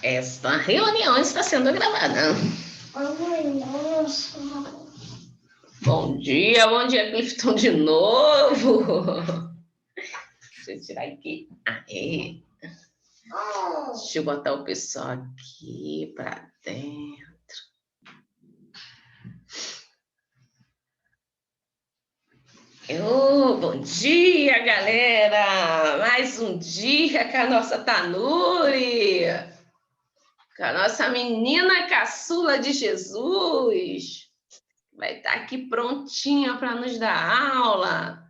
Esta reunião está sendo gravada. Bom dia, Clifton, de novo. Deixa eu tirar aqui. Aí. Deixa eu botar o pessoal aqui para dentro. Bom dia, galera! Mais um dia com a nossa Tanuri, com a nossa menina caçula de Jesus. Vai estar aqui prontinha para nos dar aula.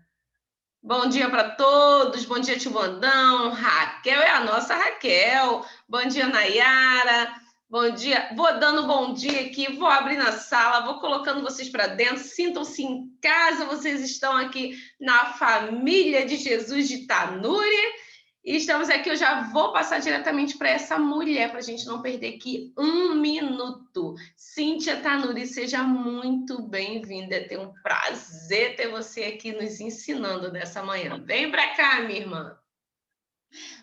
Bom dia para todos, bom dia, tio Vandão. Raquel é a nossa Raquel. Bom dia, Nayara. Bom dia. Vou dando bom dia aqui, vou abrindo a sala, vou colocando vocês para dentro. Sintam-se em casa, vocês estão aqui na família de Jesus de Tanuri. E estamos aqui, eu já vou passar diretamente para essa mulher, para a gente não perder aqui um minuto. Cíntia Tanuri, seja muito bem-vinda. É um prazer ter você aqui nos ensinando nessa manhã. Vem para cá, minha irmã.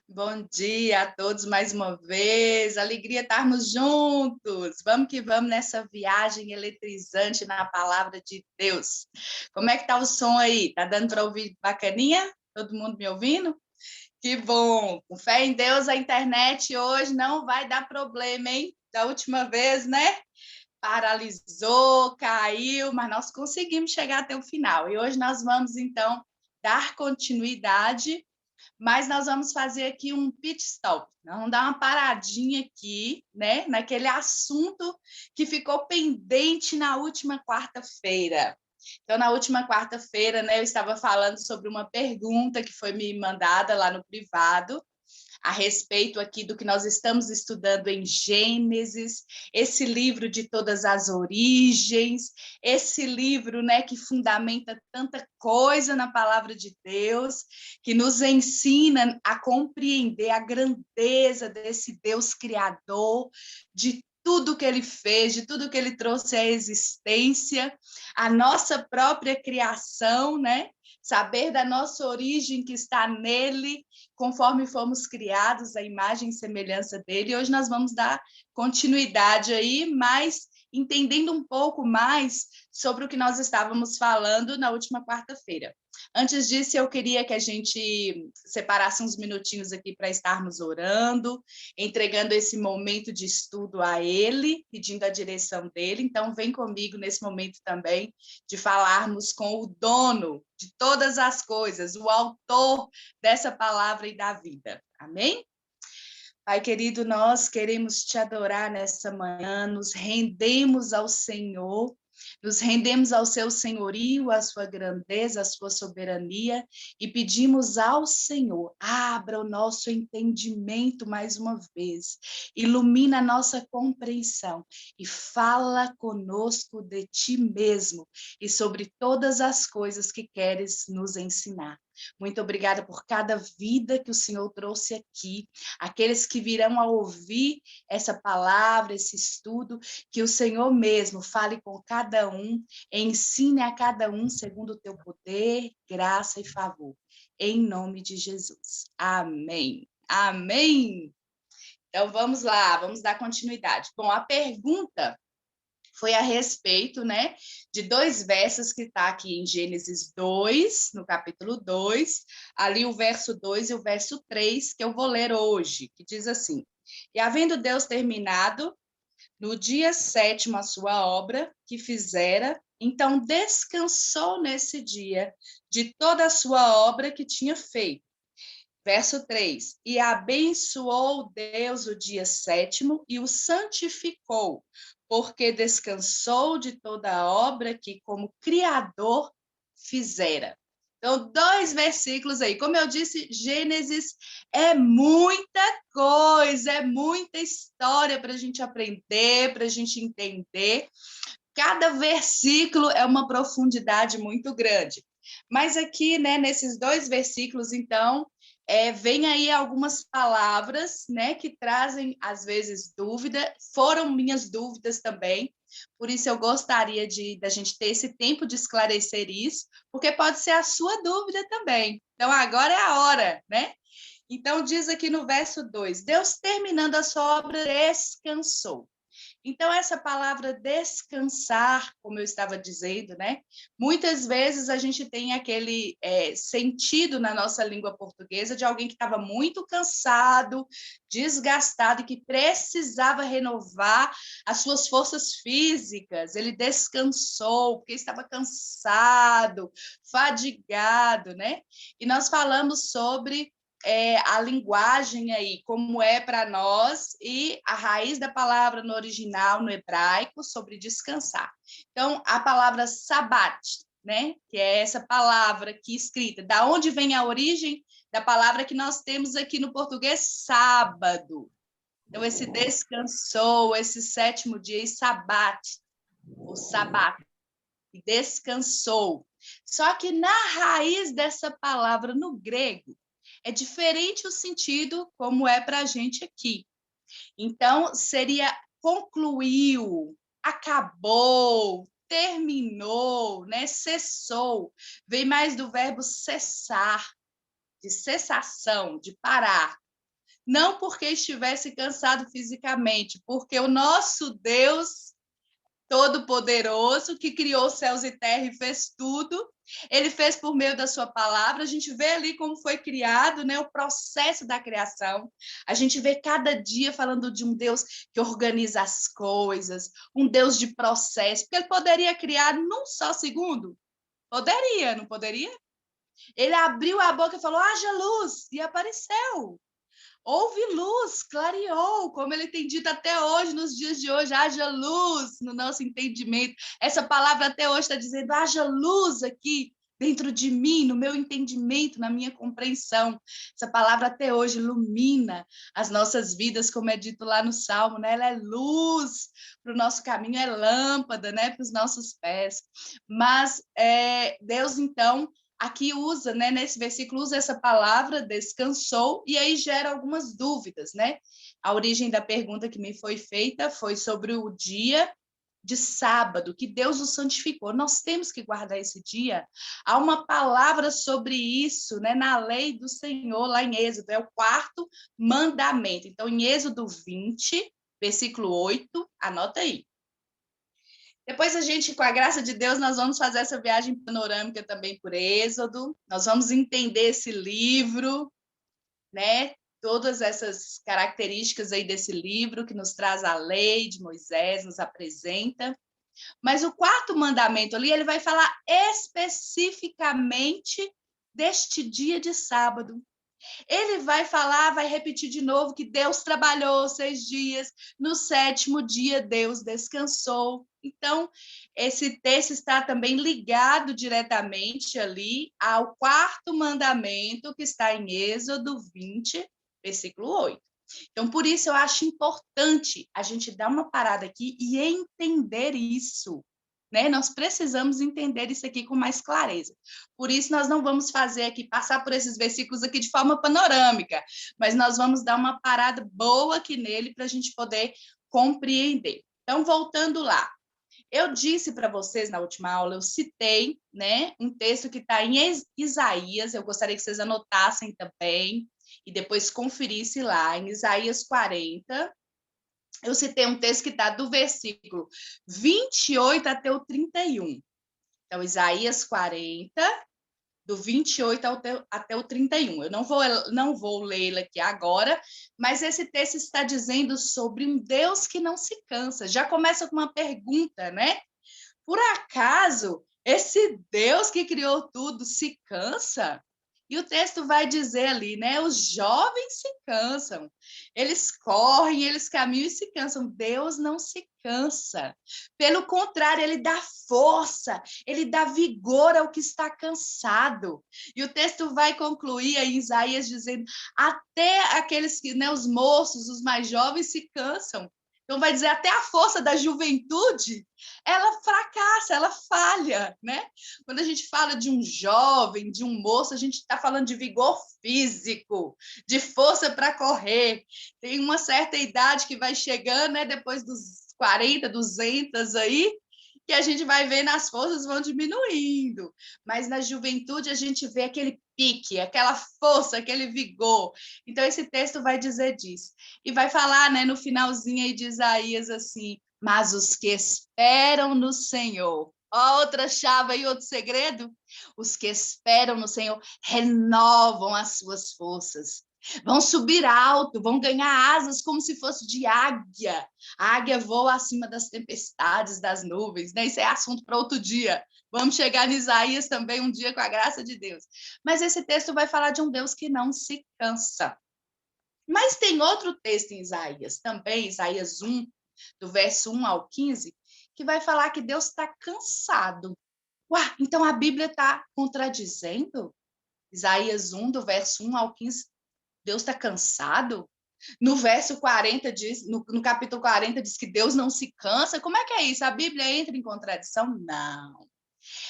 Bom dia a todos mais uma vez. Alegria estarmos juntos. Vamos que vamos nessa viagem eletrizante na palavra de Deus. Como é que tá o som aí? Tá dando para ouvir bacaninha? Todo mundo me ouvindo? Que bom! Com fé em Deus, a internet hoje não vai dar problema, hein? Da última vez, né? Paralisou, caiu, mas nós conseguimos chegar até o final. E hoje nós vamos, então, dar continuidade, mas nós vamos fazer aqui um pit stop. Nós vamos dar uma paradinha aqui, né? Naquele assunto que ficou pendente na última quarta-feira. Então, na última quarta-feira, né, eu estava falando sobre uma pergunta que foi me mandada lá no privado, a respeito aqui do que nós estamos estudando em Gênesis, esse livro de todas as origens, esse livro, né, que fundamenta tanta coisa na palavra de Deus, que nos ensina a compreender a grandeza desse Deus criador, de tudo que ele fez, de tudo que ele trouxe à existência, a nossa própria criação, né? Saber da nossa origem que está nele, conforme fomos criados à imagem e semelhança dele. E hoje nós vamos dar continuidade aí, mas entendendo um pouco mais sobre o que nós estávamos falando na última quarta-feira. Antes disso, eu queria que a gente separasse uns minutinhos aqui para estarmos orando, entregando esse momento de estudo a ele, pedindo a direção dele. Então, vem comigo nesse momento também de falarmos com o dono de todas as coisas, o autor dessa palavra e da vida. Amém? Pai querido, nós queremos te adorar nessa manhã, nos rendemos ao Senhor, nos rendemos ao seu senhorio, à sua grandeza, à sua soberania e pedimos ao Senhor, abra o nosso entendimento mais uma vez, ilumina a nossa compreensão e fala conosco de ti mesmo e sobre todas as coisas que queres nos ensinar. Muito obrigada por cada vida que o Senhor trouxe aqui, aqueles que virão a ouvir essa palavra, esse estudo, que o Senhor mesmo fale com cada um, ensine a cada um segundo o teu poder, graça e favor. Em nome de Jesus. Amém. Amém. Então, vamos lá, vamos dar continuidade. Bom, a pergunta foi a respeito, né, de dois versos que está aqui em Gênesis 2, no capítulo 2, ali o verso 2 e o verso 3, que eu vou ler hoje, que diz assim: E havendo Deus terminado no dia 7º a sua obra que fizera, então descansou nesse dia de toda a sua obra que tinha feito. Verso 3, e abençoou Deus o dia 7º e o santificou, porque descansou de toda a obra que como Criador fizera. Então, 2 versículos aí. Como eu disse, Gênesis é muita coisa, é muita história para a gente aprender, para a gente entender. Cada versículo é uma profundidade muito grande. Mas aqui, né, nesses 2 versículos, então, vem aí algumas palavras, né, que trazem, às vezes, dúvida. Foram minhas dúvidas também, por isso eu gostaria da gente ter esse tempo de esclarecer isso, porque pode ser a sua dúvida também. Então, agora é a hora, né? Então, diz aqui no verso 2, Deus, terminando a sua obra, descansou. Então, essa palavra descansar, como eu estava dizendo, né? Muitas vezes a gente tem aquele sentido na nossa língua portuguesa de alguém que estava muito cansado, desgastado e que precisava renovar as suas forças físicas. Ele descansou porque estava cansado, fadigado, né? E nós falamos sobre a linguagem aí, como é para nós, e a raiz da palavra no original, no hebraico, sobre descansar. Então, a palavra sabat, né, que é essa palavra aqui escrita, da onde vem a origem da palavra que nós temos aqui no português, sábado. Então, esse descansou, esse sétimo dia, e sabat, o sabat, e descansou. Só que na raiz dessa palavra, no grego, é diferente o sentido como é para a gente aqui. Então, seria concluiu, acabou, terminou, né? Cessou. Vem mais do verbo cessar, de cessação, de parar. Não porque estivesse cansado fisicamente, porque o nosso Deus Todo-Poderoso, que criou céus e terra e fez tudo, ele fez por meio da sua palavra. A gente vê ali como foi criado, né, o processo da criação. A gente vê cada dia falando de um Deus que organiza as coisas, um Deus de processo, porque ele poderia criar num só segundo. Poderia, não poderia? Ele abriu a boca e falou, haja luz, e apareceu. Houve luz, clareou, como ele tem dito até hoje, nos dias de hoje, haja luz no nosso entendimento. Essa palavra até hoje está dizendo, haja luz aqui dentro de mim, no meu entendimento, na minha compreensão. Essa palavra até hoje ilumina as nossas vidas, como é dito lá no Salmo, né? Ela é luz para o nosso caminho, é lâmpada, né? Para os nossos pés. Mas Deus, então, aqui usa, né, nesse versículo, usa essa palavra, descansou, e aí gera algumas dúvidas, né? A origem da pergunta que me foi feita foi sobre o dia de sábado, que Deus o santificou. Nós temos que guardar esse dia. Há uma palavra sobre isso, né, na lei do Senhor, lá em Êxodo, é o 4º mandamento. Então, em Êxodo 20, versículo 8, anota aí. Depois a gente, com a graça de Deus, nós vamos fazer essa viagem panorâmica também por Êxodo. Nós vamos entender esse livro, né? Todas essas características aí desse livro que nos traz a lei de Moisés, nos apresenta. Mas o 4º mandamento ali, ele vai falar especificamente deste dia de sábado. Ele vai falar, vai repetir de novo que Deus trabalhou 6 dias, no 7º dia Deus descansou. Então, esse texto está também ligado diretamente ali ao 4º mandamento que está em Êxodo 20, versículo 8. Então, por isso eu acho importante a gente dar uma parada aqui e entender isso. Né? Nós precisamos entender isso aqui com mais clareza. Por isso, nós não vamos fazer aqui, passar por esses versículos aqui de forma panorâmica, mas nós vamos dar uma parada boa aqui nele para a gente poder compreender. Então, voltando lá. Eu disse para vocês na última aula, eu citei, né, um texto que está em Isaías, eu gostaria que vocês anotassem também, e depois conferissem lá, em Isaías 40, eu citei um texto que está do versículo 28 até o 31. Então, Isaías 40, do 28 até o 31. Eu não vou lê-lo aqui agora, mas esse texto está dizendo sobre um Deus que não se cansa. Já começa com uma pergunta, né? Por acaso esse Deus que criou tudo se cansa? E o texto vai dizer ali, né? Os jovens se cansam, eles correm, eles caminham e se cansam. Deus não se cansa. Pelo contrário, ele dá força, ele dá vigor ao que está cansado. E o texto vai concluir aí, Isaías dizendo: até aqueles que, né, os moços, os mais jovens se cansam. Então, vai dizer, até a força da juventude, ela fracassa, ela falha, né? Quando a gente fala de um jovem, de um moço, a gente está falando de vigor físico, de força para correr. Tem uma certa idade que vai chegando, né? Depois dos 40, 200 aí, que a gente vai vendo as forças vão diminuindo, mas na juventude a gente vê aquele pique, aquela força, aquele vigor. Então esse texto vai dizer disso. E vai falar, né, no finalzinho aí de Isaías assim: mas os que esperam no Senhor. Ó, outra chave aí, outro segredo. Os que esperam no Senhor renovam as suas forças. Vão subir alto, vão ganhar asas como se fosse de águia. A águia voa acima das tempestades, das nuvens, né? Isso é assunto para outro dia. Vamos chegar em Isaías também um dia com a graça de Deus. Mas esse texto vai falar de um Deus que não se cansa. Mas tem outro texto em Isaías também, Isaías 1, do verso 1 ao 15, que vai falar que Deus está cansado. Ué, então a Bíblia está contradizendo? Isaías 1, do verso 1 ao 15, Deus está cansado? No verso 40 diz, no capítulo 40 diz que Deus não se cansa. Como é que é isso? A Bíblia entra em contradição? Não.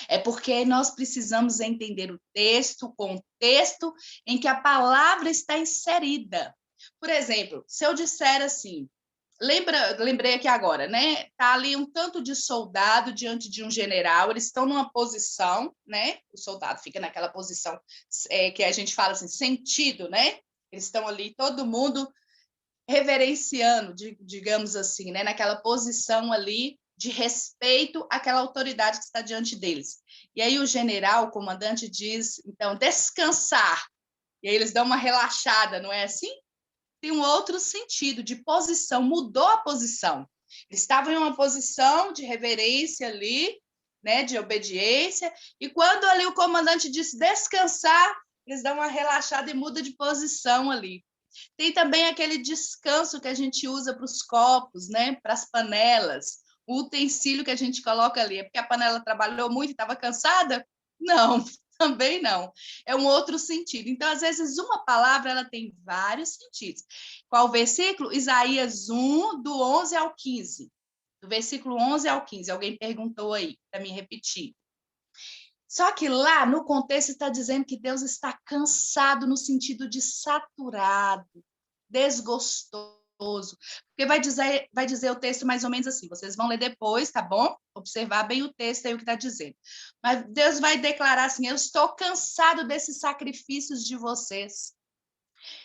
É porque nós precisamos entender o texto, o contexto em que a palavra está inserida. Por exemplo, se eu disser assim, lembrei aqui agora, né? Tá ali um tanto de soldado diante de um general, eles estão numa posição, né? O soldado fica naquela posição que a gente fala assim, sentido, né? Eles estão ali, todo mundo reverenciando, digamos assim, né? Naquela posição ali de respeito àquela autoridade que está diante deles. E aí o general, o comandante diz, então, descansar. E aí eles dão uma relaxada, não é assim? Tem um outro sentido de posição, mudou a posição. Eles estavam em uma posição de reverência ali, né, de obediência, e quando ali o comandante disse descansar, eles dão uma relaxada e muda de posição ali. Tem também aquele descanso que a gente usa para os copos, né, para as panelas, o utensílio que a gente coloca ali. É porque a panela trabalhou muito e estava cansada? Não, também não. É um outro sentido. Então, às vezes, uma palavra ela tem vários sentidos. Qual o versículo? Isaías 1, do 11 ao 15. Do versículo 11 ao 15. Alguém perguntou aí, para me repetir. Só que lá, no contexto, está dizendo que Deus está cansado no sentido de saturado, desgostoso. Porque vai dizer o texto mais ou menos assim, vocês vão ler depois, tá bom? Observar bem o texto aí, o que está dizendo. Mas Deus vai declarar assim, eu estou cansado desses sacrifícios de vocês.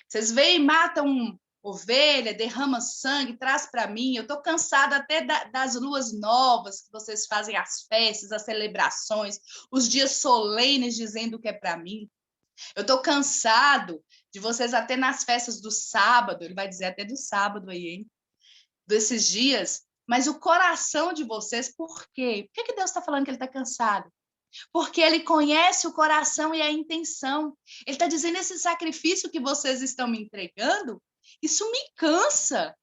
Vocês vêm e matam ovelha, derrama sangue, traz para mim. Eu estou cansada até das luas novas, que vocês fazem as festas, as celebrações, os dias solenes dizendo que é para mim. Eu estou cansado de vocês até nas festas do sábado, ele vai dizer até do sábado aí, hein? Desses dias. Mas o coração de vocês, por quê? Por que Deus está falando que ele está cansado? Porque ele conhece o coração e a intenção. Ele está dizendo, esse sacrifício que vocês estão me entregando, isso me cansa,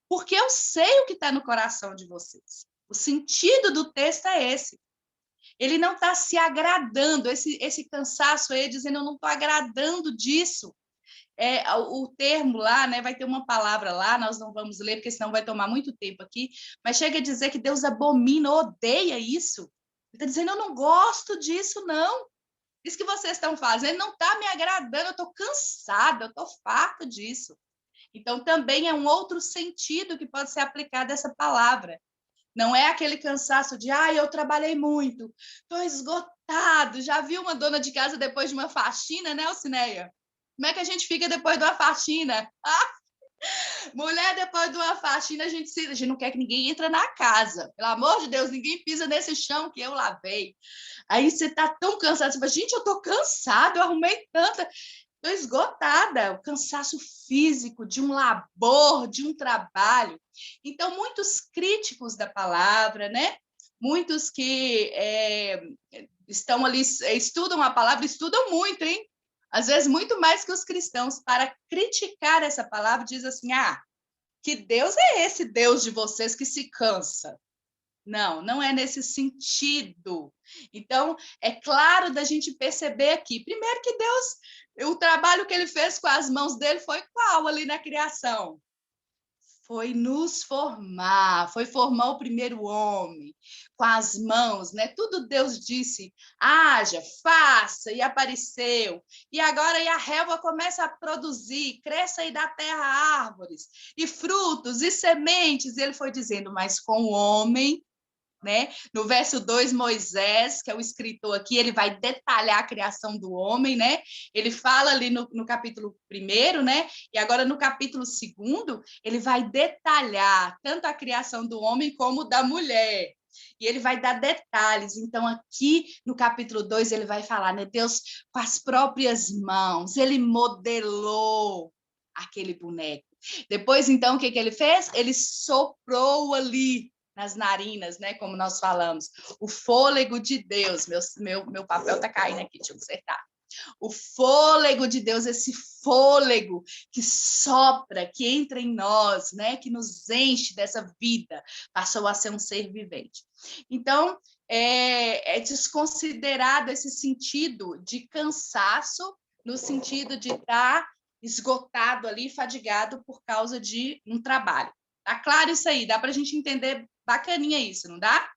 porque eu sei o que está no coração de vocês. O sentido do texto é esse. Ele não está se agradando, esse cansaço aí, dizendo, eu não estou agradando disso. O termo lá, né, vai ter uma palavra lá, nós não vamos ler, porque senão vai tomar muito tempo aqui, mas chega a dizer que Deus abomina, odeia isso. Ele está dizendo, eu não gosto disso, não. Isso que vocês estão fazendo não está me agradando, eu estou cansada, eu estou farta disso. Então, também é um outro sentido que pode ser aplicado a essa palavra. Não é aquele cansaço de, eu trabalhei muito, estou esgotado. Já viu uma dona de casa depois de uma faxina, né, Alcineia? Como é que a gente fica depois de uma faxina? Mulher, depois de uma faxina, a gente não quer que ninguém entre na casa. Pelo amor de Deus, ninguém pisa nesse chão que eu lavei. Aí você está tão cansado, você fala, gente, eu estou cansado, eu arrumei tanta... Estou esgotada, o cansaço físico de um labor, de um trabalho. Então, muitos críticos da palavra, né? Muitos que estão ali, estudam a palavra, estudam muito, hein? Às vezes, muito mais que os cristãos, para criticar essa palavra, diz assim, que Deus é esse Deus de vocês que se cansa. Não, não é nesse sentido. Então, é claro da gente perceber aqui, primeiro que Deus, o trabalho que ele fez com as mãos dele foi qual ali na criação? Foi nos formar, foi formar o primeiro homem com as mãos, né? Tudo Deus disse, haja, faça, e apareceu. E agora a relva começa a produzir, cresça aí da terra árvores, e frutos, e sementes. E ele foi dizendo, mas com o homem né? No verso 2, Moisés, que é o escritor aqui, ele vai detalhar a criação do homem, né? Ele fala ali no capítulo 1º, né? E agora no capítulo 2º, ele vai detalhar tanto a criação do homem como da mulher. E ele vai dar detalhes. Então, aqui no capítulo 2, ele vai falar, né? Deus, com as próprias mãos, ele modelou aquele boneco. Depois, então, o que ele fez? Ele soprou ali nas narinas, né? Como nós falamos. O fôlego de Deus. Meu papel está caindo aqui, deixa eu consertar. O fôlego de Deus, esse fôlego que sopra, que entra em nós, né? Que nos enche dessa vida, passou a ser um ser vivente. Então, é desconsiderado esse sentido de cansaço, no sentido de estar esgotado ali, fadigado por causa de um trabalho. Tá claro isso aí? Dá para a gente entender bacaninha isso, não dá?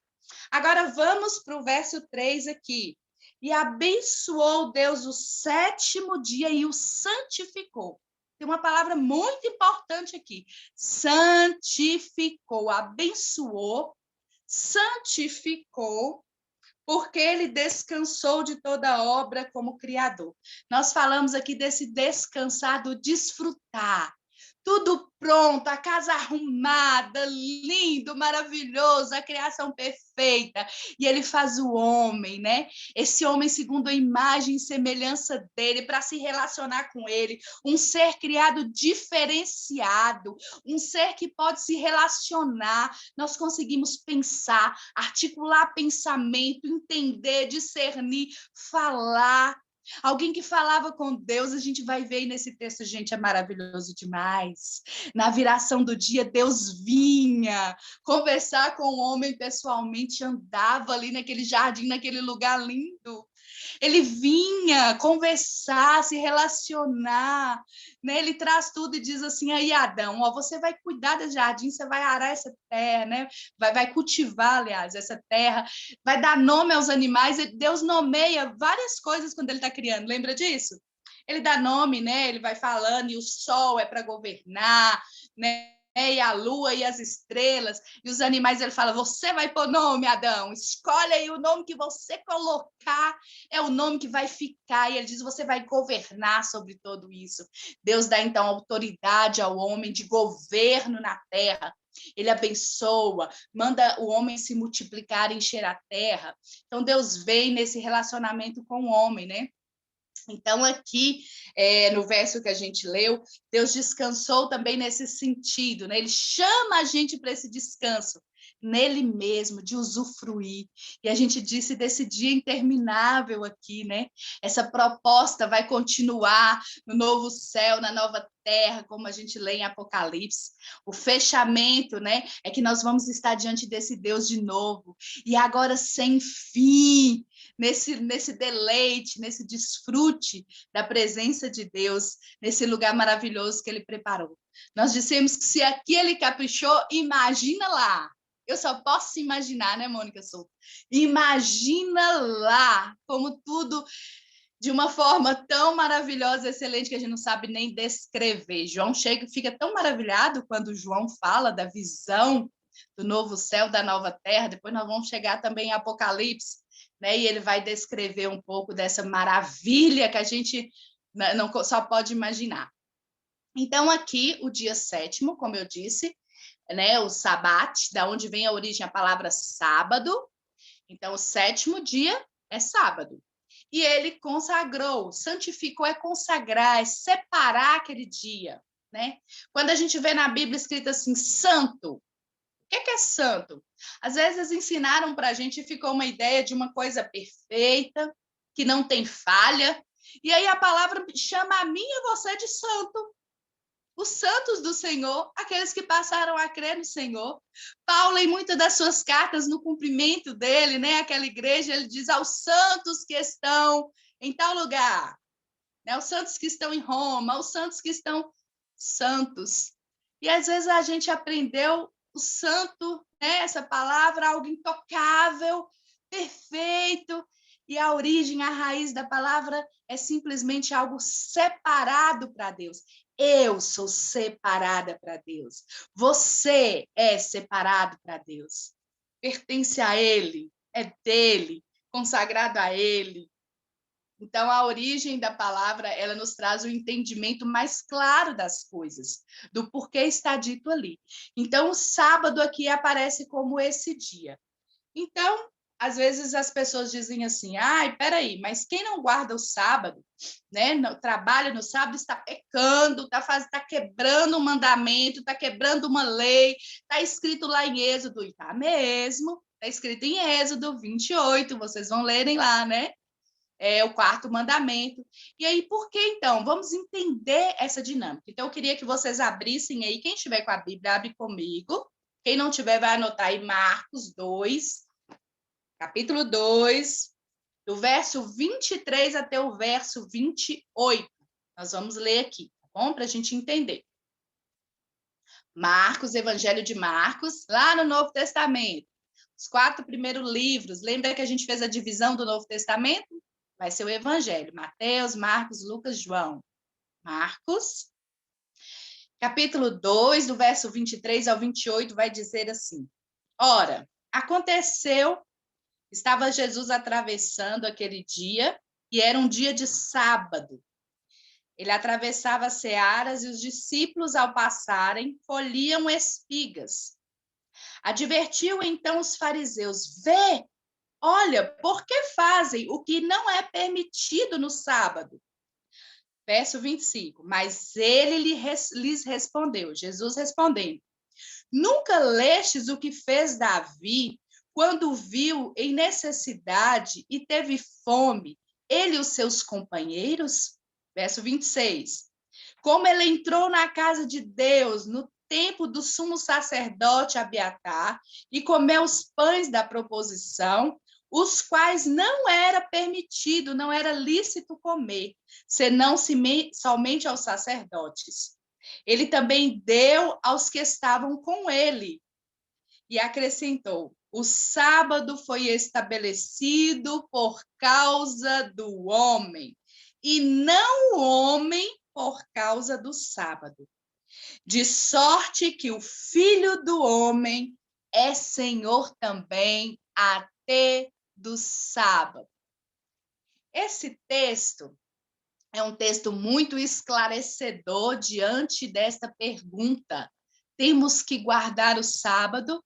Agora vamos para o verso 3 aqui. E abençoou Deus o 7º dia e o santificou. Tem uma palavra muito importante aqui. Santificou, abençoou, santificou, porque ele descansou de toda obra como Criador. Nós falamos aqui desse descansar, do desfrutar. Tudo pronto, a casa arrumada, lindo, maravilhoso, a criação perfeita. E ele faz o homem, né? Esse homem segundo a imagem e semelhança dele, para se relacionar com ele. Um ser criado diferenciado, um ser que pode se relacionar. Nós conseguimos pensar, articular pensamento, entender, discernir, falar. Alguém que falava com Deus, a gente vai ver nesse texto, gente, é maravilhoso demais. Na viração do dia, Deus vinha conversar com o homem pessoalmente, andava ali naquele jardim, naquele lugar lindo. Ele vinha conversar, se relacionar, né? Ele traz tudo e diz assim, aí Adão, ó, você vai cuidar do jardim, você vai arar essa terra, né? Vai cultivar, aliás, essa terra, vai dar nome aos animais. Deus nomeia várias coisas quando ele está criando, lembra disso? Ele dá nome, né? Ele vai falando, e o sol é para governar, né? E a lua e as estrelas, e os animais, ele fala, você vai pôr nome, Adão, escolhe aí o nome que você colocar, é o nome que vai ficar, e ele diz, você vai governar sobre tudo isso. Deus dá, então, autoridade ao homem de governo na terra, ele abençoa, manda o homem se multiplicar, encher a terra. Então, Deus vem nesse relacionamento com o homem, né? Então, aqui, no verso que a gente leu, Deus descansou também nesse sentido, né? Ele chama a gente para esse descanso, nele mesmo, de usufruir. E a gente disse desse dia interminável aqui, né? Essa proposta vai continuar no novo céu, na nova terra, como a gente lê em Apocalipse. O fechamento, né? É que nós vamos estar diante desse Deus de novo. E agora sem fim, nesse deleite, nesse desfrute da presença de Deus, nesse lugar maravilhoso que ele preparou. Nós dissemos que se aqui ele caprichou, imagina lá. Eu só posso imaginar, né, Mônica Souto? Imagina lá como tudo de uma forma tão maravilhosa, excelente, que a gente não sabe nem descrever. João chega e fica tão maravilhado quando João fala da visão do novo céu, da nova terra. Depois nós vamos chegar também em Apocalipse, né? E ele vai descrever um pouco dessa maravilha que a gente não só pode imaginar. Então, aqui, o dia 7º, como eu disse, né? O sabat, da onde vem a origem a palavra sábado. Então, o 7º dia é sábado. E ele consagrou, santificou, é consagrar, é separar aquele dia, né? Quando a gente vê na Bíblia escrito assim, santo, o que é santo? Às vezes ensinaram para a gente e ficou uma ideia de uma coisa perfeita, que não tem falha, e aí a palavra chama a mim e você de santo. Os santos do Senhor, aqueles que passaram a crer no Senhor. Paulo, em muitas das suas cartas, no cumprimento dele, né, aquela igreja, ele diz aos santos que estão em tal lugar, né, os santos que estão em Roma, os santos que estão santos. E às vezes a gente aprendeu o santo, né, essa palavra, algo intocável, perfeito, e a origem, a raiz da palavra é simplesmente algo separado para Deus. Eu sou separada para Deus. Você é separado para Deus. pertence a Ele, é dele, consagrado a Ele. Então, a origem da palavra, ela nos traz o entendimento mais claro das coisas, do porquê está dito ali. Então, o sábado aqui aparece como esse dia. Então, às vezes as pessoas dizem assim, ai, peraí, mas quem não guarda o sábado, né, trabalha no sábado, está pecando, está quebrando um mandamento, está quebrando uma lei, está escrito lá em Êxodo, e está mesmo, está escrito em Êxodo 28, vocês vão lerem lá, né? É o quarto mandamento. E aí, por que então? Vamos entender essa dinâmica. Então, eu queria que vocês abrissem aí, quem estiver com a Bíblia, abre comigo. Quem não tiver, vai anotar aí Marcos 2, capítulo 2, do verso 23 até o verso 28. Nós vamos ler aqui, tá bom? Para a gente entender. Marcos, Evangelho de Marcos, lá no Novo Testamento. Os 4 primeiros livros. Lembra que a gente fez a divisão do Novo Testamento? Vai ser o Evangelho. Mateus, Marcos, Lucas, João. Marcos, capítulo 2, do verso 23 ao 28, vai dizer assim: Ora, aconteceu, estava Jesus atravessando aquele dia, e era um dia de sábado. Ele atravessava searas e os discípulos, ao passarem, colhiam espigas. Advertiu então os fariseus: Vê, olha, por que fazem o que não é permitido no sábado? Verso 25. Mas ele lhes respondeu, Jesus respondendo: Nunca lestes o que fez Davi quando viu em necessidade e teve fome, ele e os seus companheiros? Verso 26. Como ele entrou na casa de Deus no tempo do sumo sacerdote Abiatar e comeu os pães da proposição, os quais não era permitido, não era lícito comer, senão somente aos sacerdotes. Ele também deu aos que estavam com ele. E acrescentou: o sábado foi estabelecido por causa do homem, e não o homem por causa do sábado. De sorte que o Filho do Homem é Senhor também até do sábado. Esse texto é um texto muito esclarecedor diante desta pergunta. Temos que guardar o sábado?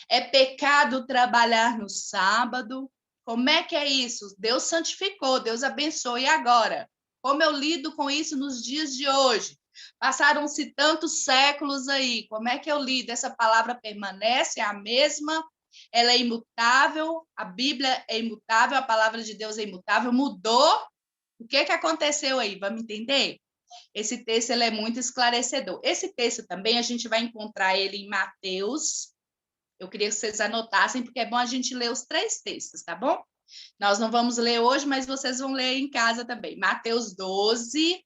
É pecado trabalhar no sábado? Como é que é isso? Deus santificou, Deus abençoou. E agora? Como eu lido com isso nos dias de hoje? Passaram-se tantos séculos aí. Como é que eu lido? Essa palavra permanece a mesma? Ela é imutável? A Bíblia é imutável? A palavra de Deus é imutável? Mudou? O que aconteceu aí? Vamos entender? Esse texto ele é muito esclarecedor. Esse texto também a gente vai encontrar ele em Mateus. Eu queria que vocês anotassem, porque é bom a gente ler os 3 textos, tá bom? Nós não vamos ler hoje, mas vocês vão ler em casa também. Mateus 12,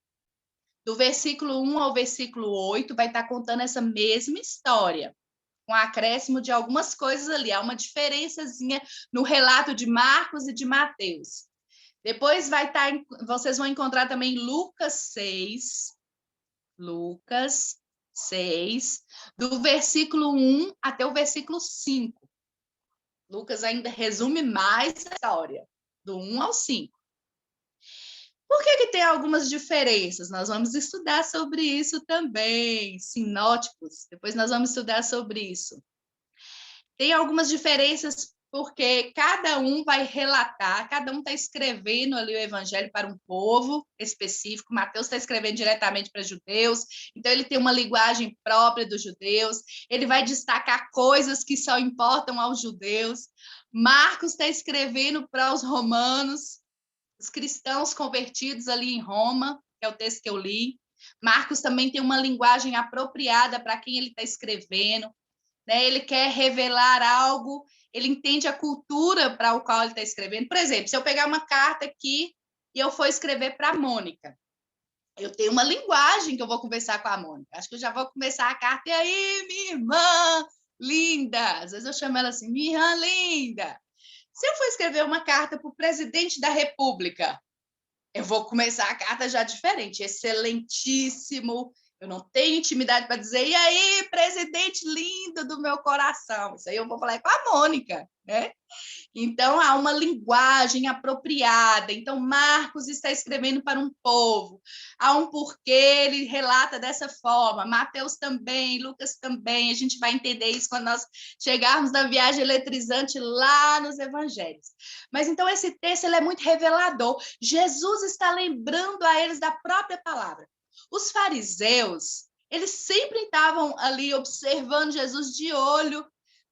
do versículo 1 ao versículo 8, vai estar contando essa mesma história, com acréscimo de algumas coisas ali. Há uma diferençazinha no relato de Marcos e de Mateus. Depois vai estar, vocês vão encontrar também Lucas 6, do versículo 1 até o versículo 5. Lucas ainda resume mais a história, do 1 ao 5. Por que tem algumas diferenças? Nós vamos estudar sobre isso também, sinóticos. Depois nós vamos estudar sobre isso. Tem algumas diferenças porque cada um vai relatar, cada um está escrevendo ali o evangelho para um povo específico. Mateus está escrevendo diretamente para judeus, então ele tem uma linguagem própria dos judeus, ele vai destacar coisas que só importam aos judeus. Marcos está escrevendo para os romanos, os cristãos convertidos ali em Roma, que é o texto que eu li. Marcos também tem uma linguagem apropriada para quem ele está escrevendo, né? Ele quer revelar algo, ele entende a cultura para o qual ele está escrevendo. Por exemplo, se eu pegar uma carta aqui e eu for escrever para a Mônica, eu tenho uma linguagem que eu vou conversar com a Mônica. Acho que eu já vou começar a carta, e aí, minha irmã linda? Às vezes eu chamo ela assim, minha irmã linda. Se eu for escrever uma carta para o presidente da República, eu vou começar a carta já diferente, excelentíssimo, Eu não tenho intimidade para dizer, e aí, presidente lindo do meu coração. Isso aí eu vou falar com a Mônica, né? Então, há uma linguagem apropriada. Então, Marcos está escrevendo para um povo. Há um porquê, ele relata dessa forma. Mateus também, Lucas também. A gente vai entender isso quando nós chegarmos na viagem eletrizante lá nos evangelhos. Mas, então, esse texto ele é muito revelador. Jesus está lembrando a eles da própria palavra. Os fariseus, eles sempre estavam ali observando Jesus de olho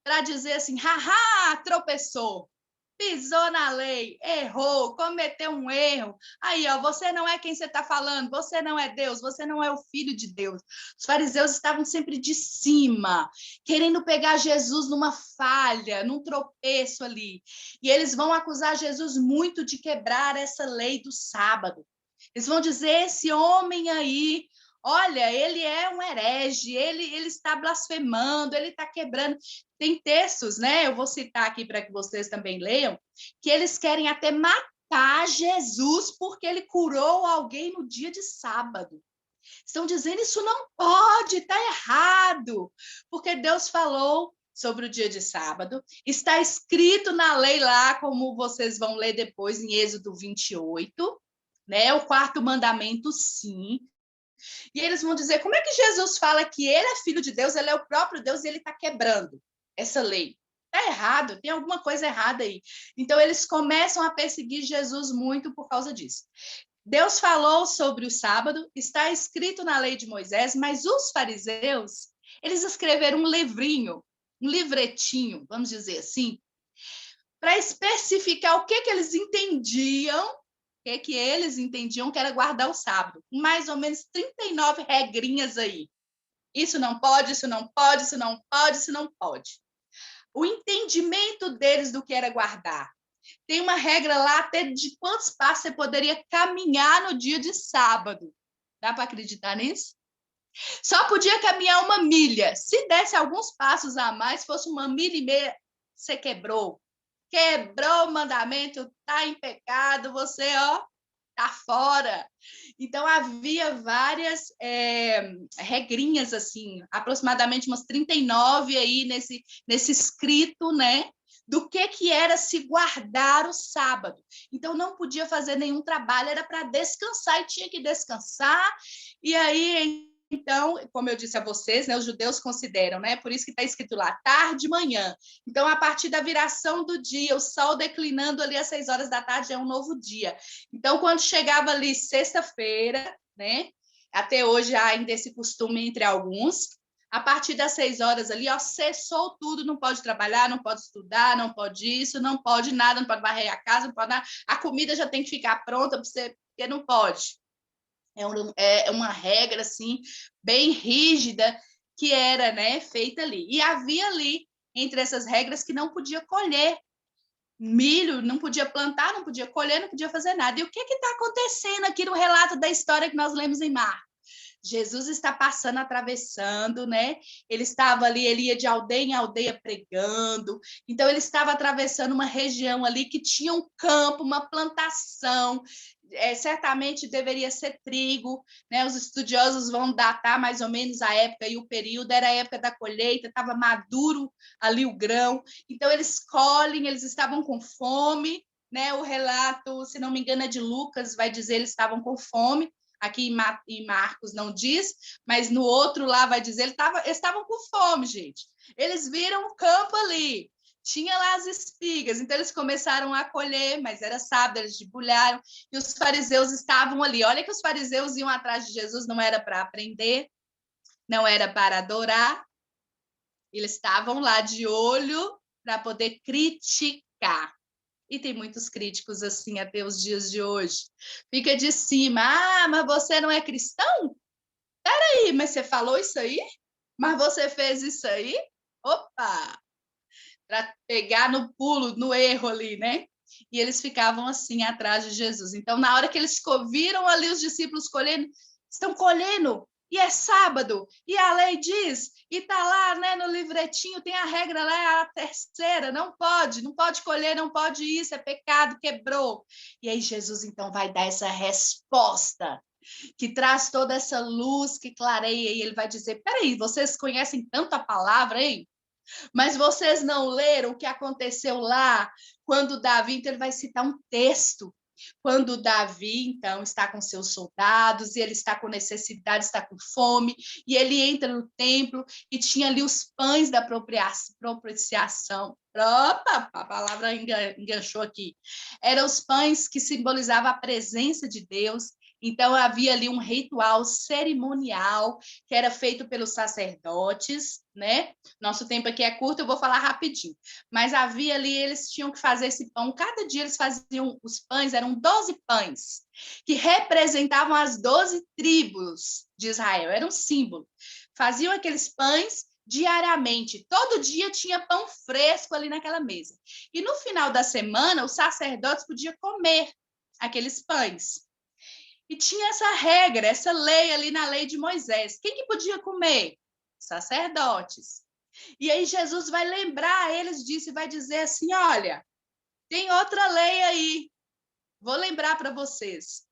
para dizer assim, haha, tropeçou, pisou na lei, errou, cometeu um erro. Aí, ó, você não é quem você está falando, você não é Deus, você não é o Filho de Deus. Os fariseus estavam sempre de cima, querendo pegar Jesus numa falha, num tropeço ali. E eles vão acusar Jesus muito de quebrar essa lei do sábado. Eles vão dizer, esse homem aí, olha, ele é um herege, ele está blasfemando, ele está quebrando. Tem textos, né? Eu vou citar aqui para que vocês também leiam, que eles querem até matar Jesus porque ele curou alguém no dia de sábado. Estão dizendo isso não pode, está errado, porque Deus falou sobre o dia de sábado, está escrito na lei lá, como vocês vão ler depois em Êxodo 28, né? O quarto mandamento, sim. E eles vão dizer, como é que Jesus fala que ele é filho de Deus, ele é o próprio Deus e ele está quebrando essa lei? Está errado, tem alguma coisa errada aí. Então, eles começam a perseguir Jesus muito por causa disso. Deus falou sobre o sábado, está escrito na lei de Moisés, mas os fariseus, eles escreveram um livrinho, um livretinho, vamos dizer assim, para especificar o que eles entendiam, que eles entendiam que era guardar o sábado. Mais ou menos 39 regrinhas aí. Isso não pode, isso não pode, isso não pode, isso não pode. O entendimento deles do que era guardar. Tem uma regra lá até de quantos passos você poderia caminhar no dia de sábado. Dá para acreditar nisso? Só podia caminhar 1 milha. Se desse alguns passos a mais, fosse 1,5 milha, você quebrou. Quebrou o mandamento, está em pecado, você, ó, tá fora. Então, havia várias regrinhas, assim, aproximadamente umas 39 aí nesse escrito, né? Do que era se guardar o sábado. Então, não podia fazer nenhum trabalho, era para descansar e tinha que descansar. E aí, então, como eu disse a vocês, né, os judeus consideram, né, por isso que está escrito lá, tarde, manhã. Então, a partir da viração do dia, o sol declinando ali às 6 horas da tarde, é um novo dia. Então, quando chegava ali sexta-feira, né, até hoje há ainda esse costume entre alguns, a partir das 6 horas ali, ó, cessou tudo, não pode trabalhar, não pode estudar, não pode isso, não pode nada, não pode varrer a casa, não pode nada. A comida já tem que ficar pronta para você, porque não pode. É uma regra, assim, bem rígida, que era, né, feita ali. E havia ali, entre essas regras, que não podia colher milho, não podia plantar, não podia colher, não podia fazer nada. E o que está acontecendo aqui no relato da história que nós lemos em Marcos? Jesus está passando, atravessando, né? Ele estava ali, ele ia de aldeia em aldeia pregando. Então, ele estava atravessando uma região ali que tinha um campo, uma plantação. Certamente deveria ser trigo, né? Os estudiosos vão datar mais ou menos a época e o período, era a época da colheita, estava maduro ali o grão. Então, eles colhem, eles estavam com fome, né? O relato, se não me engano, é de Lucas, vai dizer eles estavam com fome. Aqui em Marcos não diz, mas no outro lá vai dizer, eles estavam com fome, gente. Eles viram o campo ali, tinha lá as espigas, então eles começaram a colher, mas era sábado, eles debulharam, e os fariseus estavam ali. Olha que os fariseus iam atrás de Jesus, não era para aprender, não era para adorar, eles estavam lá de olho para poder criticar. E tem muitos críticos assim até os dias de hoje. Fica de cima. Ah, mas você não é cristão? Peraí, mas você falou isso aí? Mas você fez isso aí? Opa! Para pegar no pulo, no erro ali, né? E eles ficavam assim atrás de Jesus. Então, na hora que eles viram ali os discípulos colhendo, estão colhendo, e é sábado, e a lei diz, e está lá, né, no livretinho, tem a regra lá, é a terceira, não pode colher, não pode isso, é pecado, quebrou. E aí Jesus, então, vai dar essa resposta. que traz toda essa luz que clareia, e ele vai dizer, peraí, vocês conhecem tanto a palavra, hein? Mas vocês não leram o que aconteceu lá, quando Davi, então ele vai citar um texto, quando Davi, então, está com seus soldados, e ele está com necessidade, está com fome, e ele entra no templo, e tinha ali os pães da propiciação. Opa, a palavra enganchou aqui. Eram os pães que simbolizavam a presença de Deus. Então, havia ali um ritual cerimonial que era feito pelos sacerdotes, né? Nosso tempo aqui é curto, eu vou falar rapidinho. Mas havia ali, eles tinham que fazer esse pão. Cada dia eles faziam os pães, eram 12 pães, que representavam as 12 tribos de Israel. Era um símbolo. Faziam aqueles pães diariamente. Todo dia tinha pão fresco ali naquela mesa. E no final da semana, os sacerdotes podiam comer aqueles pães. E tinha essa regra, essa lei ali na lei de Moisés. Quem que podia comer? Sacerdotes. E aí Jesus vai lembrar eles disso e vai dizer assim, olha, tem outra lei aí. Vou lembrar para vocês.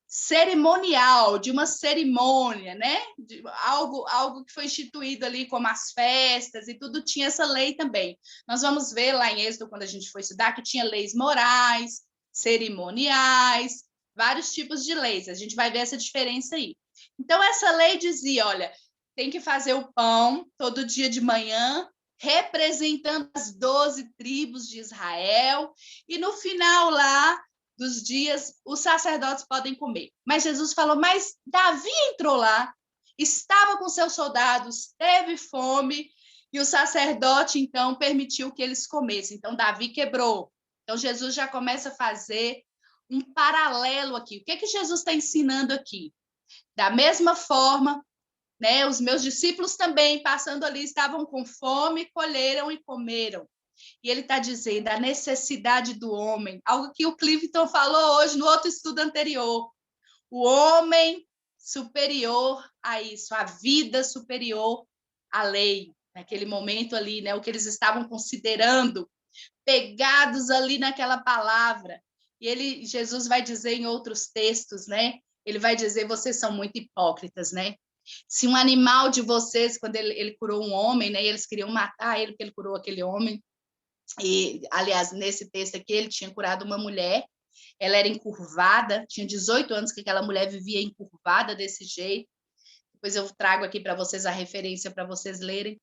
Cerimonial, de uma cerimônia, né? De algo que foi instituído ali, como as festas e tudo, tinha essa lei também. Nós vamos ver lá em Êxodo, quando a gente for estudar, que tinha leis morais, cerimoniais, vários tipos de leis. A gente vai ver essa diferença aí. Então, essa lei dizia, olha, tem que fazer o pão todo dia de manhã, representando as 12 tribos de Israel, e no final lá dos dias, os sacerdotes podem comer. Mas Jesus falou, mas Davi entrou lá, estava com seus soldados, teve fome, e o sacerdote, então, permitiu que eles comessem. Então, Davi quebrou. Então, Jesus já começa a fazer um paralelo aqui. O que é que Jesus está ensinando aqui? Da mesma forma, né, os meus discípulos também, passando ali, estavam com fome, colheram e comeram. E ele está dizendo a necessidade do homem, algo que o Clifton falou hoje no outro estudo anterior. O homem superior a isso, a vida superior à lei. Naquele momento ali, né, o que eles estavam considerando, pegados ali naquela palavra. E Jesus vai dizer em outros textos, né? Ele vai dizer, vocês são muito hipócritas, né? Se um animal de vocês, quando ele curou um homem, né, e eles queriam matar ele, porque ele curou aquele homem, e, aliás, nesse texto aqui, ele tinha curado uma mulher, ela era encurvada, tinha 18 anos que aquela mulher vivia encurvada desse jeito. Depois eu trago aqui para vocês a referência para vocês lerem.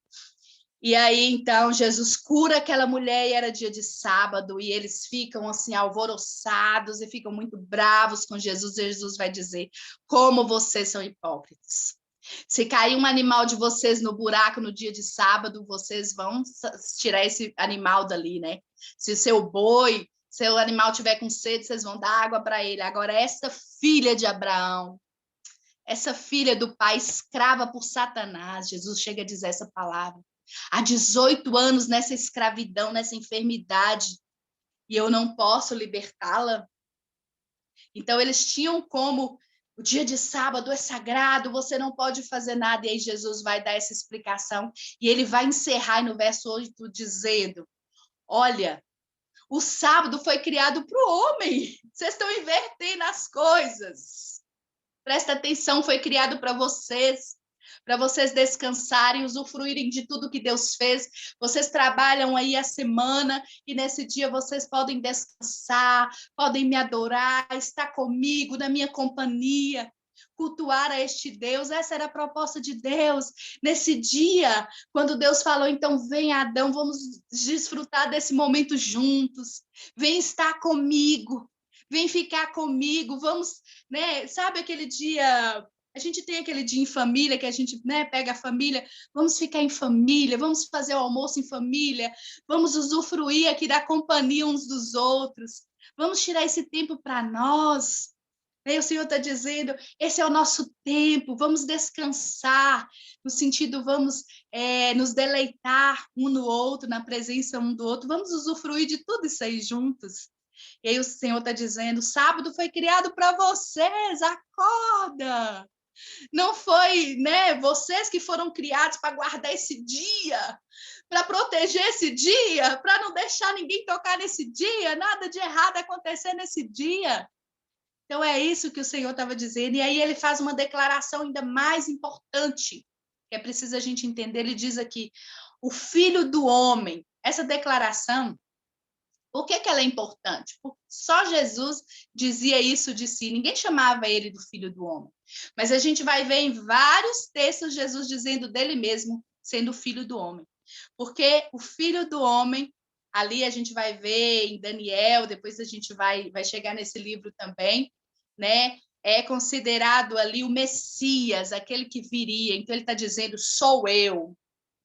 E aí, então, Jesus cura aquela mulher e era dia de sábado, e eles ficam assim alvoroçados e ficam muito bravos com Jesus. E Jesus vai dizer, como vocês são hipócritas. Se cair um animal de vocês no buraco no dia de sábado, vocês vão tirar esse animal dali, né? Se o seu boi, seu animal tiver com sede, vocês vão dar água para ele. Agora, essa filha de Abraão, essa filha do pai escrava por Satanás, Jesus chega a dizer essa palavra, há 18 anos nessa escravidão, nessa enfermidade, e eu não posso libertá-la. Então, eles tinham como o dia de sábado é sagrado, você não pode fazer nada. E aí Jesus vai dar essa explicação e ele vai encerrar no verso 8 dizendo, olha, o sábado foi criado para o homem. Vocês estão invertendo as coisas. Presta atenção, foi criado para vocês descansarem, usufruírem de tudo que Deus fez. Vocês trabalham aí a semana e nesse dia vocês podem descansar, podem me adorar, estar comigo, na minha companhia, cultuar a este Deus. Essa era a proposta de Deus. Nesse dia, quando Deus falou, então vem Adão, vamos desfrutar desse momento juntos, vem estar comigo, vem ficar comigo, vamos, né? Sabe aquele dia... A gente tem aquele dia em família, que a gente, né, pega a família, vamos ficar em família, vamos fazer o almoço em família, vamos usufruir aqui da companhia uns dos outros, vamos tirar esse tempo para nós. E o Senhor está dizendo, esse é o nosso tempo, vamos descansar, no sentido, vamos nos deleitar um no outro, na presença um do outro, vamos usufruir de tudo isso aí juntos. E aí o Senhor está dizendo, sábado foi criado para vocês, acorda! Não foi, né, vocês que foram criados para guardar esse dia, para proteger esse dia, para não deixar ninguém tocar nesse dia, nada de errado acontecer nesse dia. Então, é isso que o Senhor estava dizendo. E aí ele faz uma declaração ainda mais importante, que é preciso a gente entender. Ele diz aqui, o Filho do Homem. Essa declaração, por que ela é importante? Porque só Jesus dizia isso de si. Ninguém chamava ele do Filho do Homem. Mas a gente vai ver em vários textos Jesus dizendo dele mesmo, sendo o Filho do Homem. Porque o Filho do Homem, ali a gente vai ver em Daniel, depois a gente vai chegar nesse livro também, né? É considerado ali o Messias, aquele que viria. Então ele está dizendo, sou eu.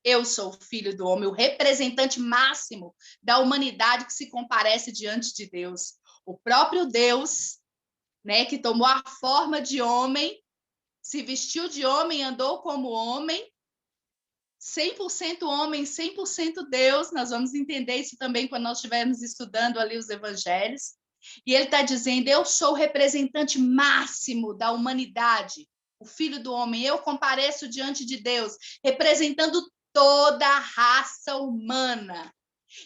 Eu sou o Filho do Homem, o representante máximo da humanidade que se comparece diante de Deus. O próprio Deus, né, que tomou a forma de homem, se vestiu de homem, andou como homem, 100% homem, 100% Deus. Nós vamos entender isso também quando nós estivermos estudando ali os evangelhos. E ele está dizendo, eu sou o representante máximo da humanidade, o Filho do Homem. Eu compareço diante de Deus, representando toda a raça humana.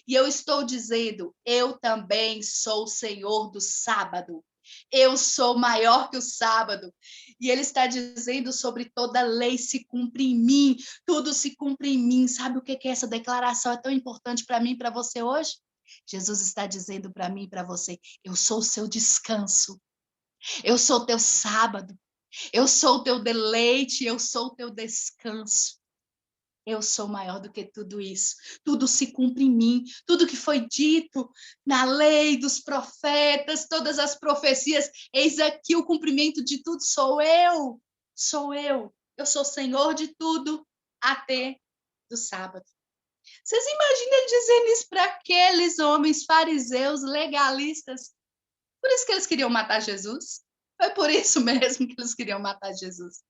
E eu estou dizendo, eu também sou o Senhor do sábado. Eu sou maior que o sábado. E ele está dizendo sobre toda lei se cumpre em mim, tudo se cumpre em mim. Sabe o que é essa declaração? É tão importante para mim e para você hoje? Jesus está dizendo para mim e para você, eu sou o seu descanso. Eu sou o teu sábado. Eu sou o teu deleite, eu sou o teu descanso. Eu sou maior do que tudo isso. Tudo se cumpre em mim. Tudo que foi dito na lei dos profetas, todas as profecias, eis aqui o cumprimento de tudo. Sou eu. Sou eu. Eu sou Senhor de tudo até do sábado. Vocês imaginam ele dizendo isso para aqueles homens fariseus, legalistas? Por isso que eles queriam matar Jesus? Foi por isso mesmo que eles queriam matar Jesus.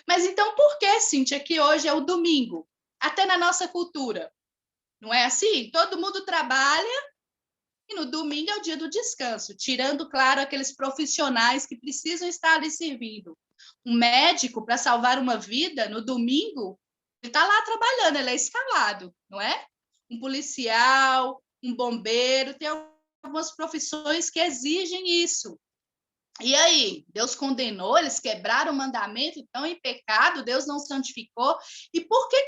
Mas então por que, Cíntia, que hoje é o domingo? Até na nossa cultura. Não é assim? Todo mundo trabalha e no domingo é o dia do descanso, tirando, claro, aqueles profissionais que precisam estar ali servindo. Um médico, para salvar uma vida, no domingo, ele está lá trabalhando, ele é escalado, não é? Um policial, um bombeiro, tem algumas profissões que exigem isso. E aí, Deus condenou, eles quebraram o mandamento, estão em pecado, Deus não santificou. E por que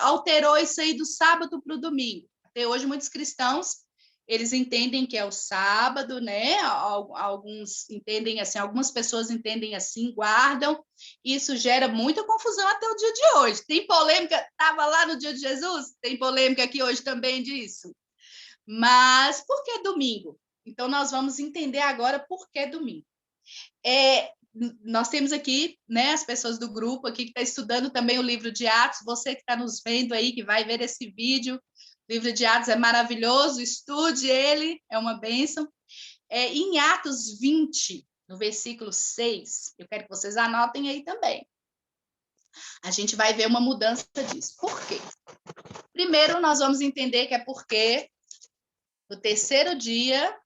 alterou isso aí do sábado para o domingo? Até hoje, muitos cristãos, eles entendem que é o sábado, né? Alguns entendem assim, algumas pessoas entendem assim, guardam. Isso gera muita confusão até o dia de hoje. Tem polêmica, estava lá no dia de Jesus? Tem polêmica aqui hoje também disso. Mas por que domingo? Então, nós vamos entender agora por que domingo. Nós temos aqui, né, as pessoas do grupo aqui que está estudando também o livro de Atos, você que está nos vendo aí, que vai ver esse vídeo, o livro de Atos é maravilhoso, estude ele, é uma bênção. Em Atos 20, no versículo 6, eu quero que vocês anotem aí também. A gente vai ver uma mudança disso. Por quê? Primeiro, nós vamos entender que é porque no terceiro dia,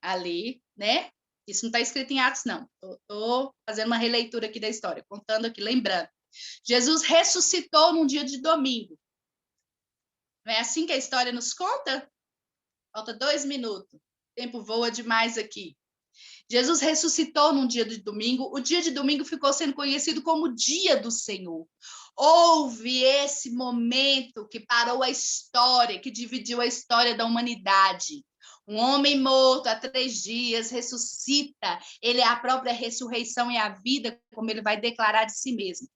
ali, né? Isso não está escrito em Atos, não. Estou fazendo uma releitura aqui da história, contando aqui, lembrando. Jesus ressuscitou num dia de domingo. Não é assim que a história nos conta? Falta 2 minutos. O tempo voa demais aqui. Jesus ressuscitou num dia de domingo. O dia de domingo ficou sendo conhecido como Dia do Senhor. Houve esse momento que parou a história, que dividiu a história da humanidade. Um homem morto há 3 dias ressuscita. Ele é a própria ressurreição e a vida, como ele vai declarar de si mesmo.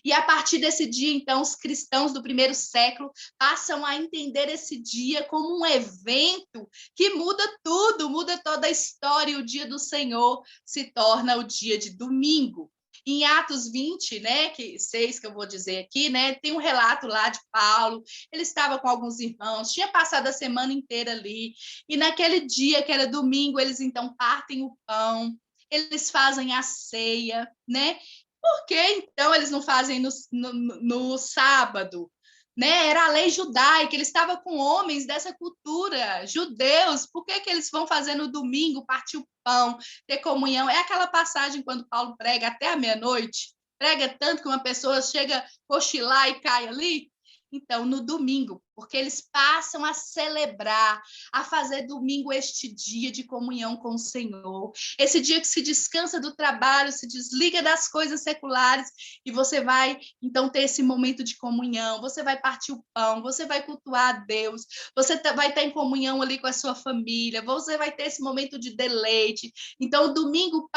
E a partir desse dia, então, os cristãos do primeiro século passam a entender esse dia como um evento que muda tudo, muda toda a história. E o dia do Senhor se torna o dia de domingo. Em Atos 20, né, 6 que eu vou dizer aqui, né, tem um relato lá de Paulo, ele estava com alguns irmãos, tinha passado a semana inteira ali, e naquele dia, que era domingo, eles então partem o pão, eles fazem a ceia, né? Por que, então, eles não fazem no sábado? Né? Era a lei judaica, ele estava com homens dessa cultura, judeus, por que eles vão fazer no domingo, partir o pão, ter comunhão? É aquela passagem quando Paulo prega até a meia-noite, prega tanto que uma pessoa chega a cochilar e cai ali. Então, no domingo, porque eles passam a celebrar, a fazer domingo este dia de comunhão com o Senhor. Esse dia que se descansa do trabalho, se desliga das coisas seculares e você vai, então, ter esse momento de comunhão. Você vai partir o pão, você vai cultuar a Deus, você vai estar em comunhão ali com a sua família, você vai ter esse momento de deleite. Então, o domingo